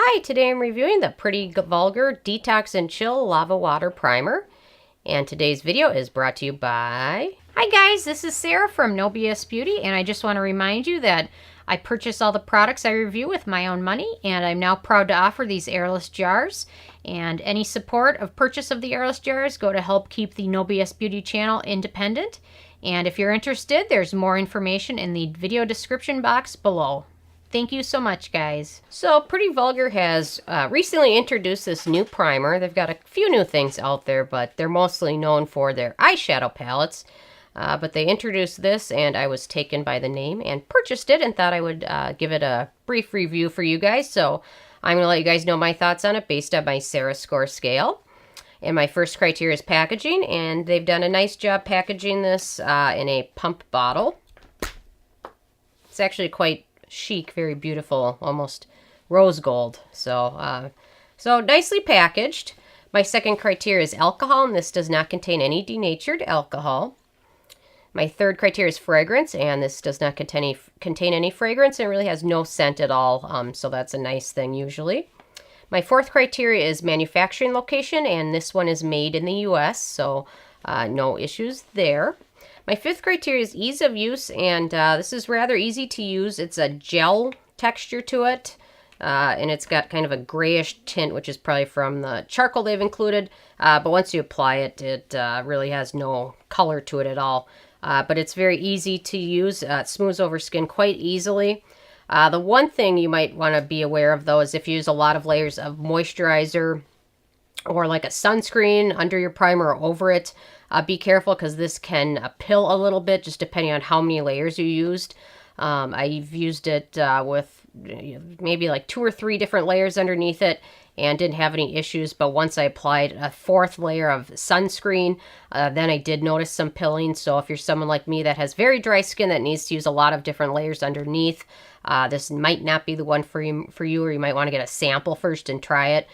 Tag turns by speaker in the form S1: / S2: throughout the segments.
S1: Hi, today I'm reviewing the Pretty Vulgar Detox and Chill Lava Water Primer. And today's video is brought to you by... Hi guys, this is Sarah from No BS Beauty, and I just want to remind you that I purchase all the products I review with my own money, and I'm now proud to offer these airless jars. And any support of purchase of the airless jars go to help keep the No BS Beauty channel independent. And if you're interested, there's more information in the video description box below. Thank you so much, guys. So, Pretty Vulgar has recently introduced this new primer. They've got a few new things out there, but they're mostly known for their eyeshadow palettes. But they introduced this, and I was taken by the name and purchased it and thought I would give it a brief review for you guys. So, I'm going to let you guys know my thoughts on it based on my Sarah score scale. And my first criteria is packaging, and they've done a nice job packaging this in a pump bottle. It's actually quite chic, very beautiful, almost rose gold. So nicely packaged. My second criteria is alcohol, and this does not contain any denatured alcohol. My third criteria is fragrance, and this does not contain any fragrance, and it really has no scent at all, so that's a nice thing usually. My fourth criteria is manufacturing location, and this one is made in the US, so no issues there. My fifth criteria is ease of use, and this is rather easy to use. It's a gel texture to it, and it's got kind of a grayish tint, which is probably from the charcoal they've included. But once you apply it, it really has no color to it at all. But it's very easy to use. It smooths over skin quite easily. The one thing you might want to be aware of, though, is if you use a lot of layers of moisturizer or like a sunscreen under your primer or over it, be careful because this can pill a little bit just depending on how many layers you used. I've used it with maybe like 2 or 3 different layers underneath it and didn't have any issues, but once I applied a 4th layer of sunscreen, then I did notice some pilling. So if you're someone like me that has very dry skin that needs to use a lot of different layers underneath, this might not be the one for you, or you might want to get a sample first and try it,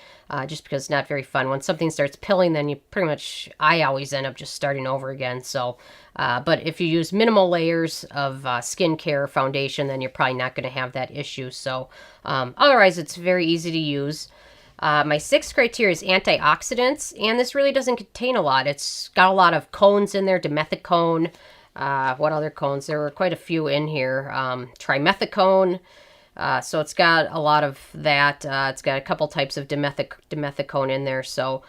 S1: just because it's not very fun. When something starts pilling, then you pretty much, I always end up just starting over again. So, but if you use minimal layers of skincare foundation, then you're probably not going to have that issue. So, otherwise, it's very easy to use. My 6th criteria is antioxidants, and this really doesn't contain a lot. It's got a lot of cones in there, dimethicone. What other cones? There were quite a few in here. Trimethicone. So it's got a lot of that. It's got a couple types of dimethicone in there. So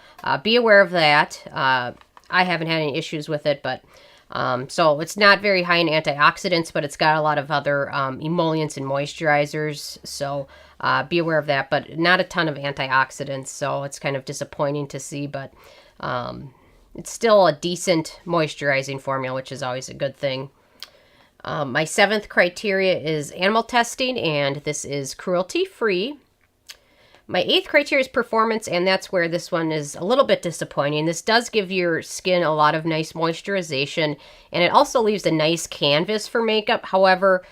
S1: be aware of that. I haven't had any issues with it, but so it's not very high in antioxidants, but it's got a lot of other emollients and moisturizers. So be aware of that, but not a ton of antioxidants. So it's kind of disappointing to see, but it's still a decent moisturizing formula, which is always a good thing. My 7th criteria is animal testing, and this is cruelty-free. My 8th criteria is performance, and that's where this one is a little bit disappointing. This does give your skin a lot of nice moisturization, and it also leaves a nice canvas for makeup. However,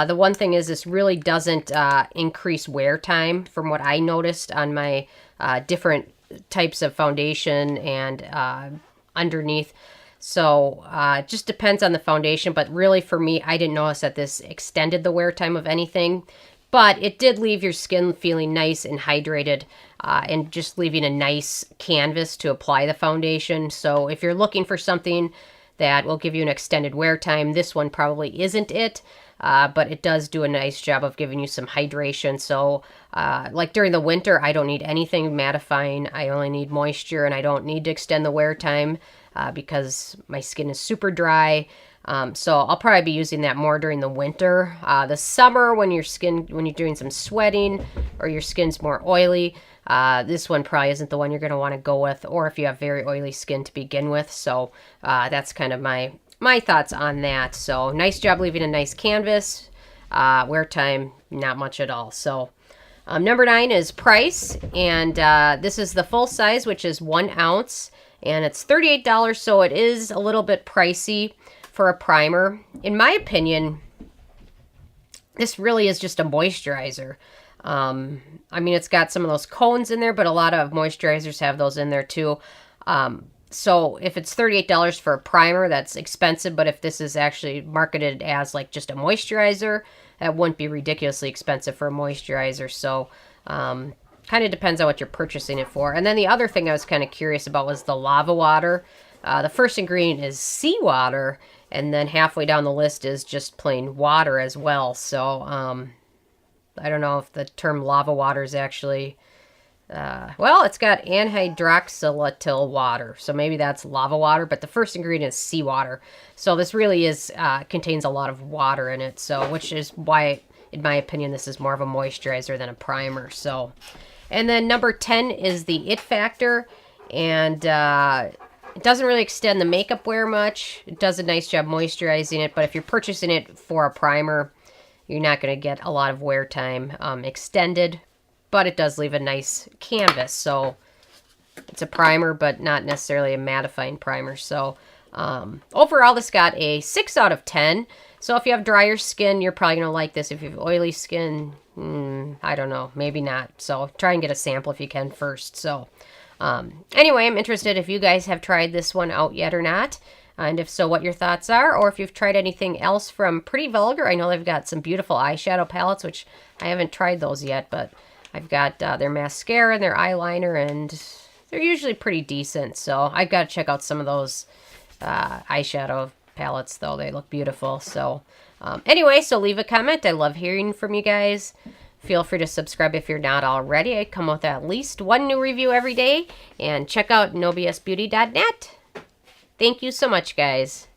S1: the one thing is this really doesn't increase wear time from what I noticed on my different types of foundation and underneath. So it just depends on the foundation, but really for me, I didn't notice that this extended the wear time of anything. But it did leave your skin feeling nice and hydrated and just leaving a nice canvas to apply the foundation. So if you're looking for something that will give you an extended wear time, this one probably isn't it. But it does do a nice job of giving you some hydration. So like during the winter, I don't need anything mattifying. I only need moisture, and I don't need to extend the wear time because my skin is super dry. So I'll probably be using that more during the winter. The summer, when you're doing some sweating or your skin's more oily, this one probably isn't the one you're going to want to go with, or if you have very oily skin to begin with. So that's kind of my thoughts on that. So nice job leaving a nice canvas. Wear time, not much at all. So number 9 is price, and this is the full size, which is 1 ounce, and it's $38. So it is a little bit pricey for a primer. In my opinion, this really is just a moisturizer. I mean, it's got some of those cones in there, but a lot of moisturizers have those in there too. So if it's $38 for a primer, that's expensive, but if this is actually marketed as like just a moisturizer, that wouldn't be ridiculously expensive for a moisturizer. So kind kind of depends on what you're purchasing it for. And then the other thing I was kind of curious about was the lava water. The first ingredient is seawater, and then halfway down the list is just plain water as well. So I don't know if the term lava water is actually... well, it's got anhydroxylatil water, so maybe that's lava water, but the first ingredient is seawater. So this really is contains a lot of water in it, so which is why, in my opinion, this is more of a moisturizer than a primer. So, and then number 10 is the It Factor, and it doesn't really extend the makeup wear much. It does a nice job moisturizing it, but if you're purchasing it for a primer, you're not going to get a lot of wear time extended. But it does leave a nice canvas, so it's a primer, but not necessarily a mattifying primer. So overall, this got a 6 out of 10. So if you have drier skin, you're probably going to like this. If you have oily skin, I don't know, maybe not. So try and get a sample if you can first. So anyway, I'm interested if you guys have tried this one out yet or not. And if so, what your thoughts are, or if you've tried anything else from Pretty Vulgar. I know they've got some beautiful eyeshadow palettes, which I haven't tried those yet, but... I've got their mascara and their eyeliner, and they're usually pretty decent. So I've got to check out some of those eyeshadow palettes, though. They look beautiful. So anyway, so leave a comment. I love hearing from you guys. Feel free to subscribe if you're not already. I come with at least one new review every day. And check out nobsbeauty.net. Thank you so much, guys.